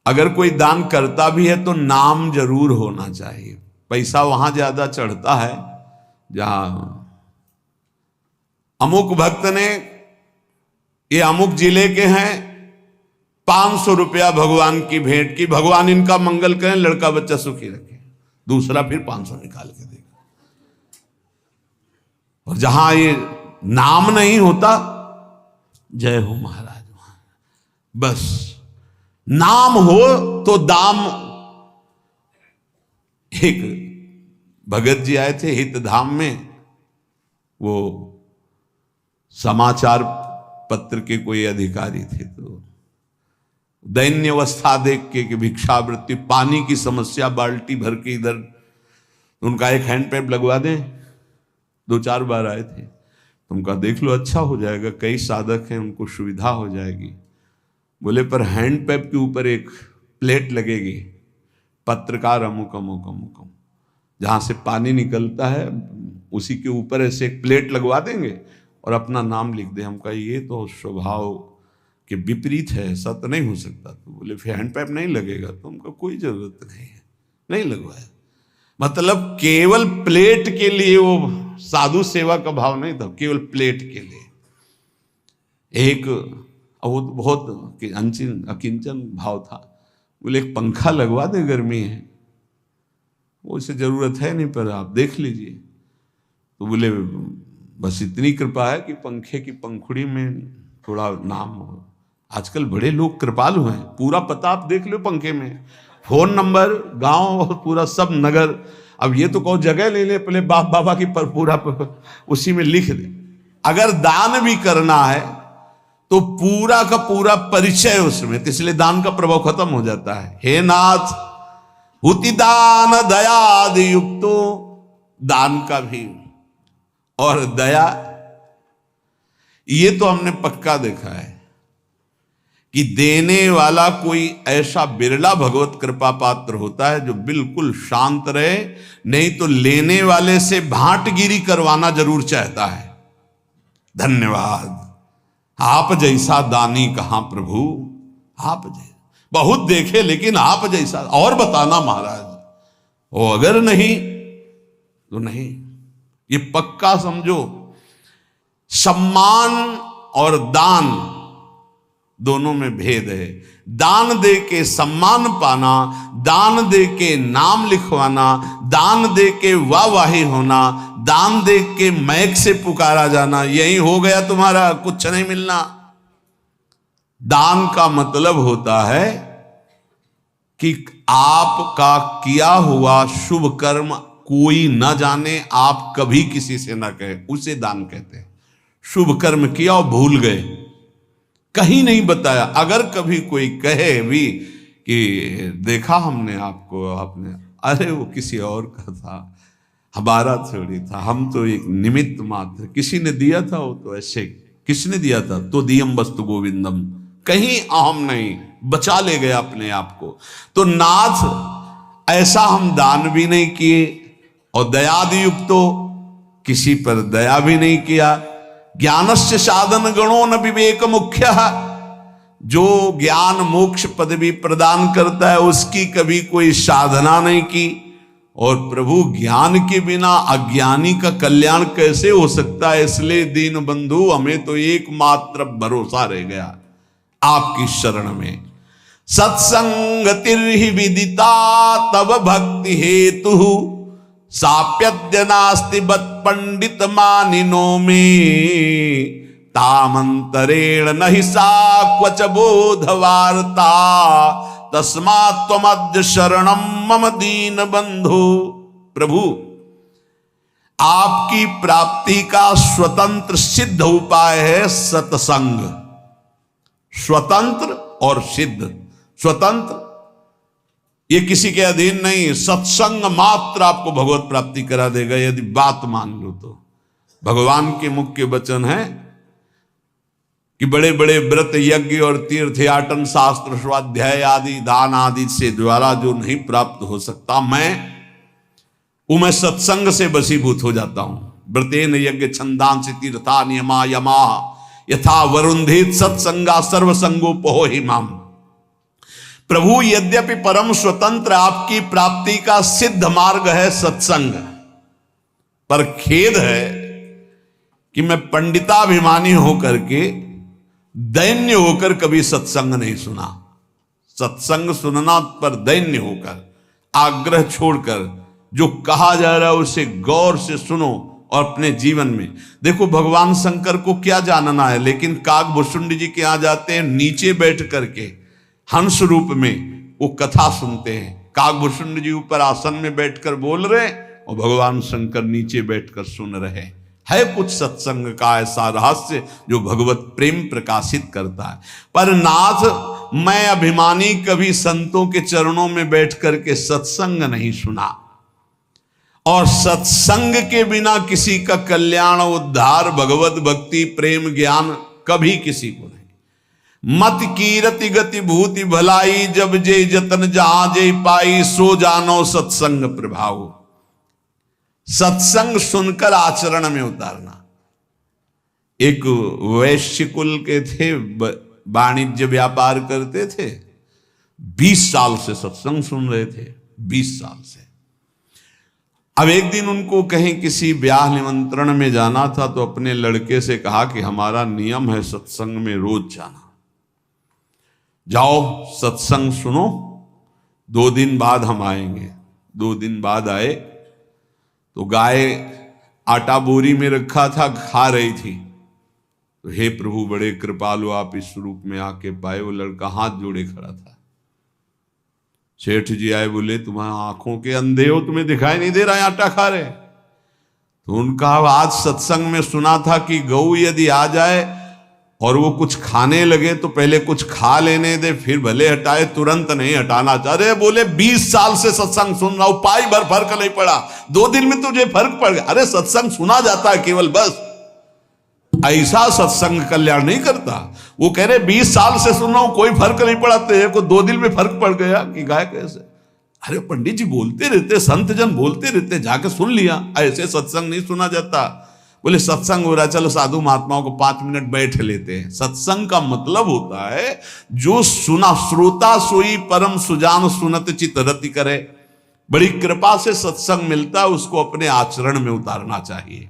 अगर कोई दान करता भी है तो नाम जरूर होना चाहिए। पैसा वहां ज्यादा चढ़ता है जहां अमुक भक्त ने, ये अमुक जिले के हैं, 500 रुपया भगवान की भेंट की, भगवान इनका मंगल करें, लड़का बच्चा सुखी रखे, दूसरा फिर 500 निकाल के देगा। और जहां ये नाम नहीं होता, जय हो महाराज, बस नाम हो तो दाम। एक भगत जी आए थे हितधाम में, वो समाचार पत्र के कोई अधिकारी थे, तो दैन्य अवस्था देख के कि भिक्षावृत्ति, पानी की समस्या, बाल्टी भर के इधर, उनका एक हैंड पैप लगवा दें। 2-4 बार आए थे, उनका देख लो, अच्छा हो जाएगा, कई साधक हैं, उनको सुविधा हो जाएगी। बोले पर हैंड पैप के ऊपर एक प्लेट लगेगी, पत्रकार अमुक अमुक अमुक अमुक, जहां से पानी निकलता है उसी के ऊपर ऐसे एक प्लेट लगवा देंगे और अपना नाम लिख दे। हम कहा ये तो स्वभाव के विपरीत है, ऐसा तो नहीं हो सकता। तो बोले फिर हैंड पैप नहीं लगेगा? तो हमको कोई जरूरत नहीं है, नहीं लगवाया। मतलब केवल प्लेट के लिए, वो साधु सेवा का भाव नहीं था, केवल प्लेट के लिए। एक वो बहुत अकिंचन भाव था। बोले एक पंखा लगवा दे, गर्मी है, वो इसे जरूरत है नहीं, पर आप देख लीजिए। तो बोले बस इतनी कृपा है कि पंखे की पंखुड़ी में थोड़ा नाम हो। आजकल बड़े लोग कृपालु हैं, पूरा पता आप देख लो पंखे में, फोन नंबर, गांव, पूरा सब नगर। अब ये तो कहो जगह ले ले, पहले बाप बाबा की पूरा उसी में लिख दे। अगर दान भी करना है तो पूरा का पूरा परिचय उसमें, इसलिए दान का प्रभाव खत्म हो जाता है। हे नाथ हुति दान दयादि युक्तो, दान का भी और दया, ये तो हमने पक्का देखा है कि देने वाला कोई ऐसा बिरला भगवत कृपा पात्र होता है जो बिल्कुल शांत रहे, नहीं तो लेने वाले से भांटगिरी करवाना जरूर चाहता है। धन्यवाद, आप जैसा दानी कहां प्रभु, आप जैसा बहुत देखे लेकिन आप जैसा, और बताना महाराज। वो अगर नहीं तो नहीं, ये पक्का समझो। सम्मान और दान दोनों में भेद है। दान दे के सम्मान पाना, दान दे के नाम लिखवाना, दान दे के वाहवाही होना, दान दे के मैक से पुकारा जाना, यही हो गया तुम्हारा, कुछ नहीं मिलना। दान का मतलब होता है कि आपका किया हुआ शुभ कर्म कोई न जाने, आप कभी किसी से न कहे, उसे दान कहते हैं। शुभ कर्म किया और भूल गए, कहीं नहीं बताया। अगर कभी कोई कहे भी कि देखा हमने आपको, आपने, अरे वो किसी और का था, हमारा थोड़ी था, हम तो एक निमित्त मात्र, किसी ने दिया था, वो तो ऐसे, किसने दिया था, तो दियम वस्तु गोविंदम, कहीं अहम नहीं, बचा ले गया अपने आप को। तो नाथ ऐसा हम दान भी नहीं किए, और दयादि युक्तो, किसी पर दया भी नहीं किया। ज्ञानस्य साधन गणो न विवेक मुख्य, जो ज्ञान मोक्ष पदवी प्रदान करता है उसकी कभी कोई साधना नहीं की। और प्रभु ज्ञान के बिना अज्ञानी का कल्याण कैसे हो सकता है? इसलिए दीन बंधु, हमें तो एकमात्र भरोसा रह गया आपकी शरण में। सत्संगतिर्हि विदिता तव भक्ति हेतु, साप्यद्य नास्ति बत पंडित मानिनो में, तामंतरेण नहि सा क्वच बोधवार्ता, तस्मात् त्वमद्य शरणम मम दीन बंधु। प्रभु, आपकी प्राप्ति का स्वतंत्र सिद्ध उपाय है सत्संग। स्वतंत्र और सिद्ध। स्वतंत्र ये किसी के अधीन नहीं, सत्संग मात्र आपको भगवत प्राप्ति करा देगा, यदि बात मान लो तो। भगवान के मुख्य वचन है कि बड़े बड़े व्रत यज्ञ और तीर्थ याटन शास्त्र स्वाध्याय आदि दान आदि से द्वारा जो नहीं प्राप्त हो सकता, मैं सत्संग से वशीभूत हो जाता हूं। व्रतेन यज्ञ छंदांसि तीर्था नियमा यमा, यथा वरुंधित सत्संगा सर्वसंगोपहो हिमाम। प्रभु यद्यपि परम स्वतंत्र आपकी प्राप्ति का सिद्ध मार्ग है सत्संग, पर खेद है कि मैं पंडिताभिमानी होकर के दैन्य होकर कभी सत्संग नहीं सुना। सत्संग सुनना पर दैन्य होकर, आग्रह छोड़कर, जो कहा जा रहा है उसे गौर से सुनो और अपने जीवन में देखो। भगवान शंकर को क्या जानना है, लेकिन काकभूषुंड जी के यहां जाते हैं, नीचे बैठ करके हंस रूप में वो कथा सुनते हैं। काकभूषुंड जी ऊपर आसन में बैठकर बोल रहे और भगवान शंकर नीचे बैठकर सुन रहे। है कुछ सत्संग का ऐसा रहस्य जो भगवत प्रेम प्रकाशित करता है। पर नाथ, मैं अभिमानी कभी संतों के चरणों में बैठ करके सत्संग नहीं सुना, और सत्संग के बिना किसी का कल्याण, उद्धार, भगवत भक्ति, प्रेम, ज्ञान कभी किसी को नहीं। मत कीरति गति भूति भलाई, जब जे जतन जहां जे पाई, सो जानो सत्संग प्रभाव। सत्संग सुनकर आचरण में उतारना। एक वैश्य कुल के थे, वाणिज्य व्यापार करते थे, 20 साल से सत्संग सुन रहे थे, 20 साल से। अब एक दिन उनको कहीं किसी ब्याह निमंत्रण में जाना था, तो अपने लड़के से कहा कि हमारा नियम है सत्संग में रोज जाना, जाओ सत्संग सुनो, 2 दिन बाद हम आएंगे। 2 दिन बाद आए तो गाय आटा बोरी में रखा था, खा रही थी। तो हे प्रभु, बड़े कृपालु आप इस रूप में आके पाए। वो लड़का हाथ जोड़े खड़ा था। सेठ जी आए, बोले तुम्हारी आंखों के अंधे हो, तुम्हें दिखाई नहीं दे रहा है आटा खा रहे? तो उनका आज सत्संग में सुना था कि गऊ यदि आ जाए और वो कुछ खाने लगे तो पहले कुछ खा लेने दे, फिर भले हटाए, तुरंत नहीं हटाना चाह रहे। बोले 20 साल से सत्संग सुन रहा हूं, पाई भर फर्क नहीं पड़ा, 2 दिन में तुझे फर्क पड़ गया। अरे सत्संग सुना जाता है केवल, बस ऐसा सत्संग कल्याण नहीं करता। वो कह रहे 20 साल से सुन रहा हूं, कोई फर्क नहीं पड़ा, तेरे को 2 दिन में फर्क पड़ गया कि गाय कैसे? अरे पंडित जी बोलते रहते, संत जन बोलते रहते, जाके सुन लिया। ऐसे सत्संग नहीं सुना जाता। बोले सत्संग हो रहा है, चलो साधु महात्माओं को 5 मिनट बैठ लेते हैं। सत्संग का मतलब होता है जो सुना, श्रोता सोई परम सुजान सुनत चित रति करे। बड़ी कृपा से सत्संग मिलता है, उसको अपने आचरण में उतारना चाहिए।